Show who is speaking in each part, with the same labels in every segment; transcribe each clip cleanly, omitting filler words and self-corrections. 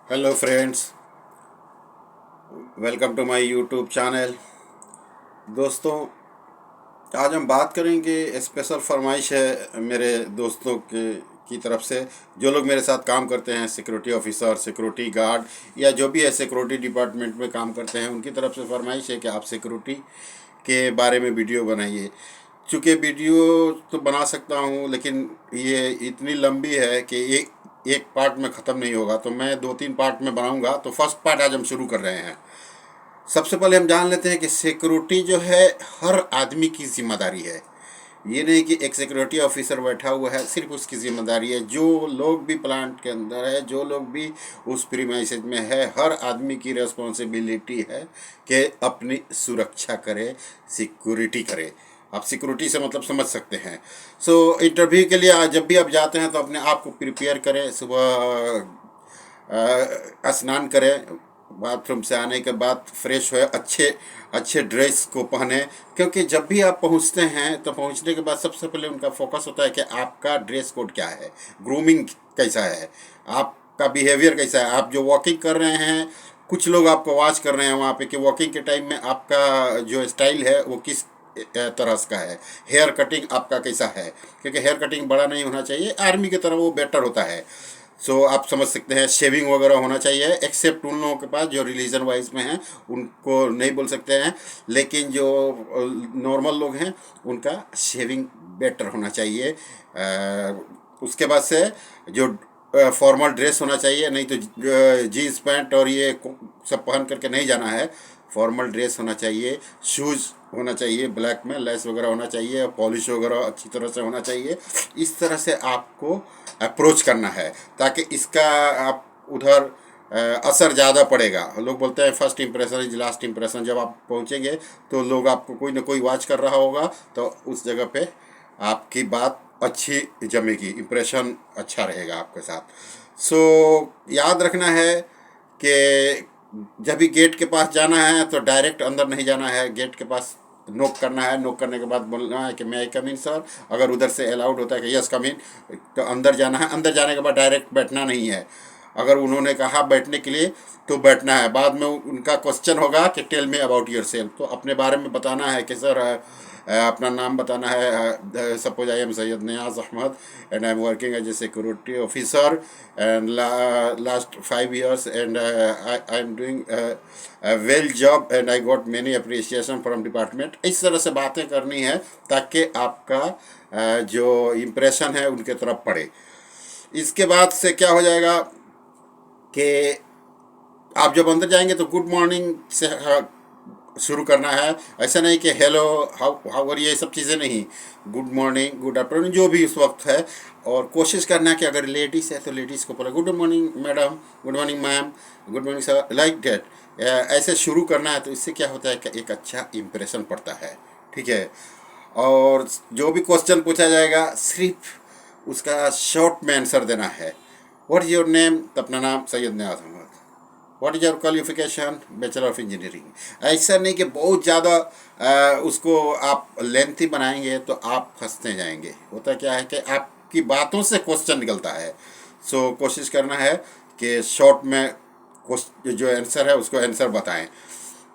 Speaker 1: Hello friends, welcome to my YouTube channel. दोस्तों, आज हम बात करेंगे। स्पेशल फरमाइश है मेरे दोस्तों के की तरफ से, जो लोग मेरे साथ काम करते हैं, सिक्योरिटी ऑफिसर, सिक्योरिटी गार्ड या जो भी है सिक्योरिटी डिपार्टमेंट में काम करते हैं, उनकी तरफ से फरमाइश है कि आप सिक्योरिटी के बारे में वीडियो बनाइए। चूँकि वीडियो तो बना सकता हूँ, लेकिन ये इतनी लंबी है कि एक पार्ट में ख़त्म नहीं होगा, तो मैं 2-3 पार्ट में बनाऊंगा। तो फर्स्ट पार्ट आज हम शुरू कर रहे हैं। सबसे पहले हम जान लेते हैं कि सिक्योरिटी जो है हर आदमी की जिम्मेदारी है। ये नहीं कि एक सिक्योरिटी ऑफिसर बैठा हुआ है सिर्फ उसकी जिम्मेदारी है। जो लोग भी प्लांट के अंदर है, जो लोग भी उस प्रीमाइसेज में है, हर आदमी की रिस्पॉन्सिबिलिटी है कि अपनी सुरक्षा करे, सिक्योरिटी करे। आप सिक्योरिटी से मतलब समझ सकते हैं। इंटरव्यू के लिए जब भी आप जाते हैं तो अपने आप को प्रिपेयर करें। सुबह स्नान करें, बाथरूम से आने के बाद फ्रेश हुए, अच्छे अच्छे ड्रेस को पहने। क्योंकि जब भी आप पहुंचते हैं तो पहुंचने के बाद सबसे पहले उनका फोकस होता है कि आपका ड्रेस कोड क्या है, ग्रूमिंग कैसा है, आपका बिहेवियर कैसा है। आप जो वॉकिंग कर रहे हैं, कुछ लोग आपको वॉच कर रहे हैं वहाँ पे कि वॉकिंग के टाइम में आपका जो स्टाइल है वो किस तरह का है। हेयर कटिंग आपका कैसा है, क्योंकि हेयर कटिंग बड़ा नहीं होना चाहिए, आर्मी की तरह वो बेटर होता है। आप समझ सकते हैं, शेविंग वगैरह होना चाहिए। एक्सेप्ट उन लोगों के पास जो रिलीजन वाइज में हैं, उनको नहीं बोल सकते हैं, लेकिन जो नॉर्मल लोग हैं उनका शेविंग बेटर होना चाहिए। उसके बाद से जो फॉर्मल ड्रेस होना चाहिए, नहीं तो जीन्स पैंट और ये सब पहन करके नहीं जाना है। फॉर्मल ड्रेस होना चाहिए, शूज़ होना चाहिए, ब्लैक में लेस वगैरह होना चाहिए, पॉलिश वगैरह अच्छी तरह से होना चाहिए। इस तरह से आपको अप्रोच करना है, ताकि इसका आप उधर असर ज़्यादा पड़ेगा। लोग बोलते हैं first impression is last impression. जब आप पहुंचेंगे तो लोग आपको कोई ना कोई वॉच कर रहा होगा, तो उस जगह पे आपकी बात अच्छी जमेगी, इम्प्रेशन अच्छा रहेगा आपके साथ। याद रखना है कि जब भी गेट के पास जाना है तो डायरेक्ट अंदर नहीं जाना है। गेट के पास नोक करना है, नोक करने के बाद बोलना है कि मैं आई कम इन सर। अगर उधर से अलाउड होता है कि यस कम इन, तो अंदर जाना है। अंदर जाने के बाद डायरेक्ट बैठना नहीं है। अगर उन्होंने कहा बैठने के लिए तो बैठना है। बाद में उनका क्वेश्चन होगा कि tell me about yourself, तो अपने बारे में बताना है कि सर अपना नाम बताना है। Suppose I am Syed Niaz Ahmed and I am working as a security officer and last 5 years and I am doing well job and I got many appreciation from department. इस तरह से बातें करनी है ताकि आपका जो इम्प्रेशन है उनके तरफ पड़े। इसके बाद से क्या हो जाएगा कि आप जब अंदर जाएंगे तो गुड मॉर्निंग से शुरू करना है। ऐसा नहीं कि हेलो हाउ हाउ आर, ये सब चीज़ें नहीं। गुड मॉर्निंग, गुड आफ्टरनून, जो भी उस वक्त है। और कोशिश करना है कि अगर लेडीज़ है तो लेडीज़ को बोला good morning madam, good morning ma'am, good morning sir, like that. ऐसे शुरू करना है। तो इससे क्या होता है कि एक अच्छा इम्प्रेशन पड़ता है। ठीक है। और जो भी क्वेश्चन पूछा जाएगा सिर्फ उसका शॉर्ट में आंसर देना है। व्हाट इज़ योर नेम, तो अपना नाम Syed Niyaz Ahmed. What is your qualification, bachelor of engineering. ऐसा नहीं कि बहुत ज़्यादा उसको आप लेंथी बनाएंगे तो आप फंसते जाएंगे। होता क्या है कि आपकी बातों से क्वेश्चन निकलता है। कोशिश करना है कि शॉर्ट में जो आंसर है उसको आंसर बताएं।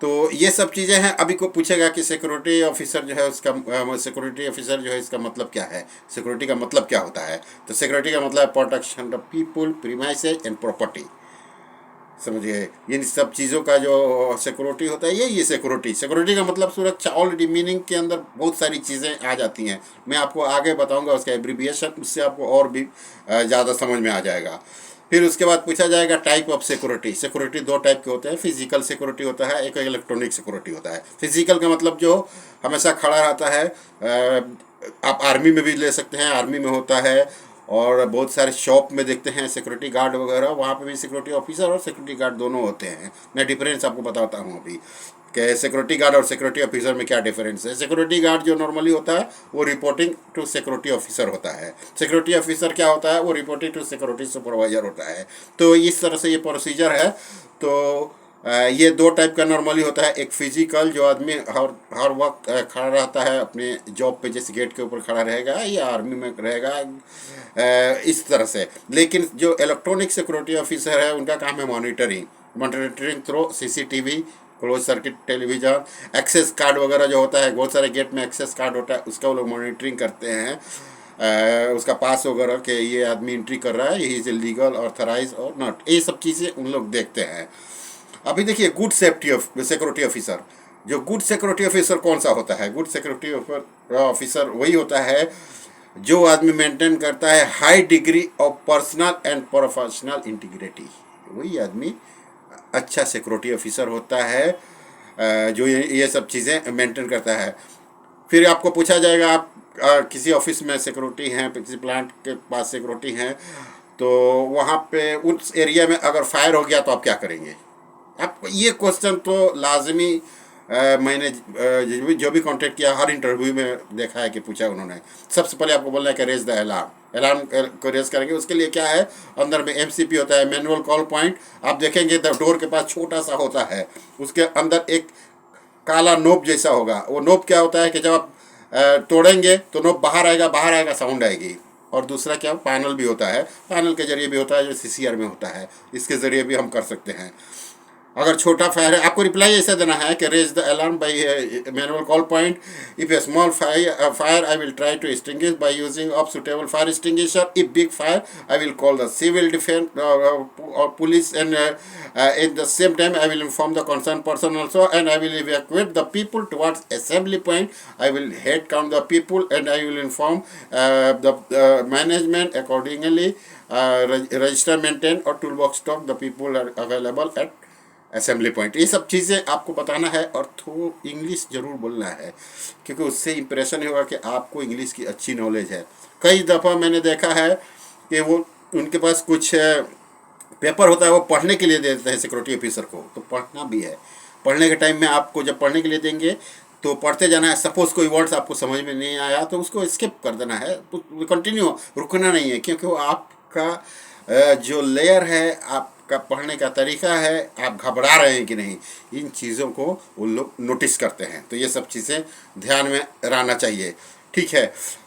Speaker 1: तो ये सब चीज़ें हैं। अभी को पूछेगा कि सिक्योरिटी ऑफिसर जो है उसका सिक्योरिटी ऑफिसर जो है इसका मतलब क्या है, सिक्योरिटी का मतलब क्या होता है। तो सिक्योरिटी का मतलब है protection of people, premises and property. समझिए, इन सब चीज़ों का जो सिक्योरिटी होता है, ये सिक्योरिटी सिक्योरिटी का मतलब सुरक्षा। ऑलरेडी मीनिंग के अंदर बहुत सारी चीज़ें आ जाती हैं। मैं आपको आगे बताऊंगा उसका एब्रीविएशन, उससे आपको और भी ज़्यादा समझ में आ जाएगा। फिर उसके बाद पूछा जाएगा type of security. Security 2 type के होते हैं। फिजिकल सिक्योरिटी होता है, एक इलेक्ट्रॉनिक सिक्योरिटी होता है। फिजिकल का मतलब जो हमेशा खड़ा रहता है। आप आर्मी में भी ले सकते हैं, आर्मी में होता है। और बहुत सारे शॉप में देखते हैं सिक्योरिटी गार्ड वगैरह, वहाँ पे भी सिक्योरिटी ऑफिसर और सिक्योरिटी गार्ड दोनों होते हैं। मैं डिफरेंस आपको बताता हूँ अभी कि सिक्योरिटी गार्ड और सिक्योरिटी ऑफिसर में क्या डिफरेंस है। सिक्योरिटी गार्ड जो नॉर्मली होता है वो रिपोर्टिंग टू सिक्योरिटी ऑफिसर होता है। सिक्योरिटी ऑफिसर क्या होता है, वो रिपोर्टिंग टू सिक्योरिटी सुपरवाइजर होता है। तो इस तरह से ये प्रोसीजर है। तो ये दो टाइप का नॉर्मली होता है। एक फिजिकल, जो आदमी हर हर वक्त खड़ा रहता है अपने जॉब पे, जैसे गेट के ऊपर खड़ा रहेगा या आर्मी में रहेगा, इस तरह से। लेकिन जो इलेक्ट्रॉनिक सिक्योरिटी ऑफिसर है, उनका काम है monitoring, monitoring through CCTV, close circuit television, access card वगैरह जो होता है, बहुत सारे गेट में एक्सेस कार्ड होता है, उसका वो लोग मॉनिटरिंग करते हैं। उसका पास वगैरह के ये आदमी एंट्री कर रहा है, ये इज लीगल, ऑथराइज और नॉट, ये सब चीज़ें उन लोग देखते हैं। अभी देखिए गुड सेफ्टी सिक्योरिटी ऑफिसर, जो गुड सिक्योरिटी ऑफिसर कौन सा होता है? गुड सिक्योरिटी ऑफिसर वही होता है जो आदमी मेंटेन करता है high degree of personal and professional integrity. वही आदमी अच्छा सिक्योरिटी ऑफिसर होता है, जो ये सब चीज़ें मेंटेन करता है। फिर आपको पूछा जाएगा, आप किसी ऑफिस में सिक्योरिटी हैं, किसी प्लांट के पास सिक्योरिटी हैं, तो वहाँ पे उस एरिया में अगर फायर हो गया तो आप क्या करेंगे? आप ये क्वेश्चन तो लाजमी मैंने जो भी कांटेक्ट किया, हर इंटरव्यू में देखा है कि पूछा उन्होंने। सबसे पहले आपको बोलना है कि रेज द अलार्म, अलार्म को रेज करेंगे। उसके लिए क्या है, अंदर में एमसीपी होता है, मैनुअल कॉल पॉइंट। आप देखेंगे तो डोर के पास छोटा सा होता है, उसके अंदर एक काला नोब जैसा होगा। वो नोब क्या होता है कि जब आप तोड़ेंगे तो नोब बाहर आएगा, बाहर आएगा साउंड आएगी। और दूसरा क्या, पैनल भी होता है, पैनल के जरिए भी होता है, जो सीसीआर में होता है, इसके ज़रिए भी हम कर सकते हैं। अगर छोटा फायर है, आपको रिप्लाई ऐसा देना है कि raise the alarm by manual call point. If a small fire I will try to extinguish by using of suitable fire extinguisher. If big fire I will call the civil defence और police, and at the same time I will inform the concerned person also, and I will evacuate the people towards assembly point. I will head count the people and I will inform the management accordingly. Register, maintain और toolbox stock the people are available at assembly point. ये सब चीज़ें आपको बताना है, और थोड़ा English ज़रूर बोलना है, क्योंकि उससे इम्प्रेशन होगा कि आपको इंग्लिश की अच्छी नॉलेज है। कई दफ़ा मैंने देखा है कि वो उनके पास कुछ पेपर होता है, वो पढ़ने के लिए दे देते हैं सिक्योरिटी ऑफिसर को, तो पढ़ना भी है। पढ़ने के टाइम में आपको जब पढ़ने के लिए देंगे तो पढ़ते जाना है। सपोज़ कोई वर्ड्स आपको समझ में नहीं आया तो उसको स्किप कर देना है, कंटिन्यू, रुकना नहीं है, क्योंकि वो आपका जो लेयर है, आपका पढ़ने का तरीका है, आप घबरा रहे हैं कि नहीं, इन चीज़ों को वो लोग नोटिस करते हैं। तो ये सब चीज़ें ध्यान में रहना चाहिए, ठीक है।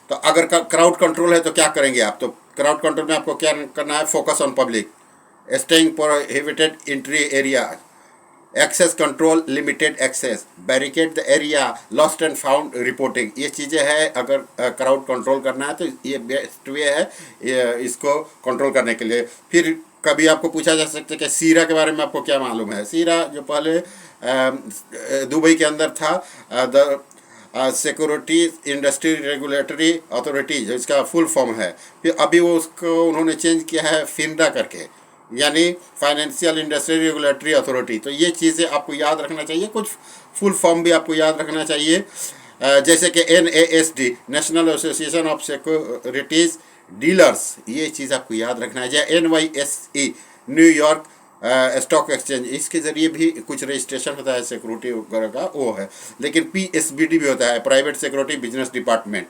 Speaker 1: तो अगर क्राउड कंट्रोल है तो क्या करेंगे आप? तो क्राउड कंट्रोल में आपको क्या करना है? Focus on public, staying prohibited entry area, access control, limited access, barricade the area, lost and found reporting. ये चीज़ें हैं, अगर क्राउड कंट्रोल करना है तो ये बेस्ट वे है इसको कंट्रोल करने के लिए। फिर कभी आपको पूछा जा सकता है कि सीरा के बारे में आपको क्या मालूम है? सीरा जो पहले दुबई के अंदर था, the security industry regulatory authority, जो इसका फुल फॉर्म है। फिर अभी वो उसको उन्होंने चेंज किया है फिनरा करके, यानी फाइनेंशियल इंडस्ट्री रेगुलेटरी अथॉरिटी। तो ये चीज़ें आपको याद रखना चाहिए, कुछ फुल फॉर्म भी आपको याद रखना चाहिए, जैसे कि NASD, national association of securities dealers, ये चीज़ आपको याद रखना है। जैसे NYSE, न्यूयॉर्क स्टॉक एक्सचेंज, इसके ज़रिए भी कुछ रजिस्ट्रेशन होता है सिक्योरिटी वगैरह का, वो है। लेकिन PSBD भी होता है, प्राइवेट सिक्योरिटी बिजनेस डिपार्टमेंट।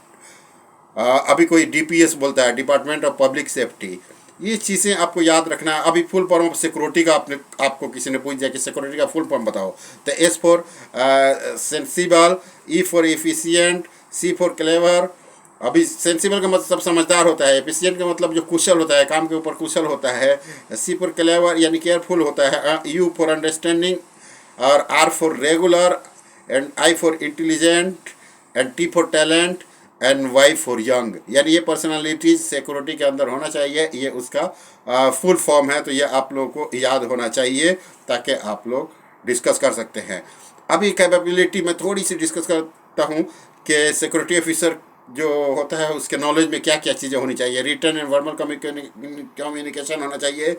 Speaker 1: अभी कोई DPS बोलता है, डिपार्टमेंट ऑफ पब्लिक सेफ्टी। ये चीज़ें आपको याद रखना है। अभी फुल फॉर्म ऑफ सिक्योरिटी का आपको किसी ने पूछ दिया कि सिक्योरिटी का फुल फॉर्म बताओ, तो S for sensible, E for efficient, C for clever. अभी सेंसिबल का मतलब समझदार होता है, एफिशिएंट का मतलब जो कुशल होता है, काम के ऊपर कुशल होता है, C फॉर क्लेवर यानी केयरफुल होता है, U फॉर अंडरस्टैंडिंग, और R for regular, and I for intelligent, and T for talent, and Y for young. यानी ये पर्सनालिटीज सिक्योरिटी के अंदर होना चाहिए, ये उसका फुल फॉर्म है। तो ये आप लोगों को याद होना चाहिए ताकि आप लोग डिस्कस कर सकते हैं। अभी कैपेबिलिटी में थोड़ी सी डिस्कस करता हूँ कि सिक्योरिटी ऑफिसर जो होता है उसके नॉलेज में क्या क्या चीज़ें होनी चाहिए। रिटन एंड वर्बल कम्युनिकेशन होना चाहिए,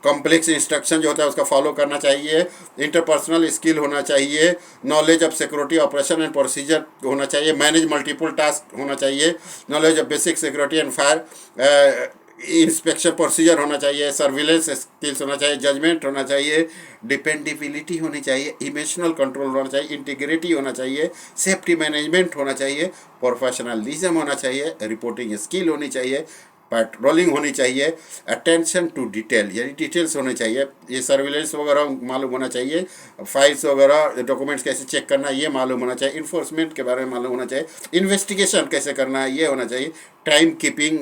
Speaker 1: कॉम्प्लेक्स इंस्ट्रक्शन जो होता है उसका फॉलो करना चाहिए, इंटरपर्सनल स्किल होना चाहिए, knowledge of security operation and procedure होना चाहिए, मैनेज मल्टीपल टास्क होना चाहिए, knowledge of basic security and fire inspection procedure होना चाहिए, सर्विलेंस स्किल्स होना चाहिए, जजमेंट होना चाहिए, डिपेंडेबिलिटी होनी चाहिए, इमोशनल कंट्रोल होना चाहिए, इंटीग्रिटी होना चाहिए, सेफ्टी मैनेजमेंट होना चाहिए, प्रोफेशनलिज्म होना चाहिए, रिपोर्टिंग स्किल होनी चाहिए, पेट्रोलिंग होनी चाहिए, अटेंशन टू डिटेल यानी डिटेल्स होने चाहिए, ये सर्विलेंस वगैरह मालूम होना चाहिए, फाइल्स वगैरह डॉक्यूमेंट्स कैसे चेक करना है ये मालूम होना चाहिए, इन्फोर्समेंट के बारे में मालूम होना चाहिए, इन्वेस्टिगेशन कैसे करना है ये होना चाहिए, टाइम कीपिंग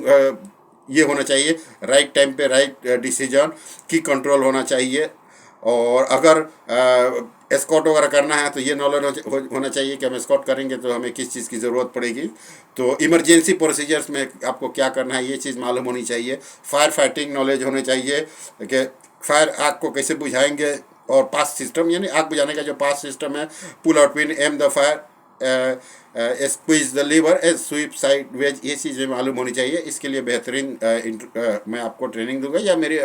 Speaker 1: ये होना चाहिए, राइट टाइम पे राइट डिसीजन की कंट्रोल होना चाहिए। और अगर एस्कॉट वगैरह करना है तो ये नॉलेज होना चाहिए कि हम एस्कॉट करेंगे तो हमें किस चीज़ की ज़रूरत पड़ेगी, तो इमरजेंसी प्रोसीजर्स में आपको क्या करना है ये चीज़ मालूम होनी चाहिए, फायर फाइटिंग नॉलेज होनी चाहिए कि फायर आग को कैसे बुझाएंगे, और पास सिस्टम यानी आग बुझाने का जो पास सिस्टम है, pull out pin, aim the fire, squeeze the lever, sweep sideways, ये चीज़ें मालूम होनी चाहिए। इसके लिए बेहतरीन मैं आपको ट्रेनिंग दूंगा, या मेरी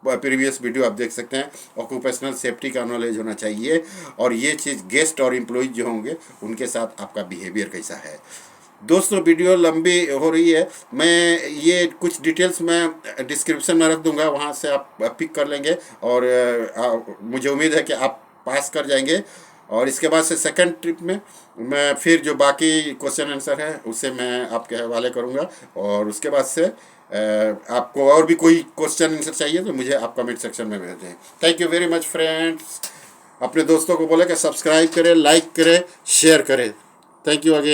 Speaker 1: प्रीवियस वीडियो आप देख सकते हैं। ऑक्यूपेशनल सेफ्टी का नॉलेज होना चाहिए, और ये चीज़ गेस्ट और एम्प्लॉइज जो होंगे उनके साथ आपका बिहेवियर कैसा है। दोस्तों वीडियो लंबी हो रही है, मैं ये कुछ डिटेल्स मैं डिस्क्रिप्शन में रख दूंगा, वहाँ से आप पिक कर लेंगे, और मुझे उम्मीद है कि आप पास कर जाएंगे। और इसके बाद से सेकंड ट्रिप में मैं फिर जो बाकी क्वेश्चन आंसर है उसे मैं आपके हवाले करूँगा, और उसके बाद से आपको और भी कोई क्वेश्चन आंसर चाहिए तो मुझे आप कमेंट सेक्शन में भेजें। Thank you very much friends. अपने दोस्तों को बोले कि सब्सक्राइब करें, लाइक करें, शेयर करें। Thank you again.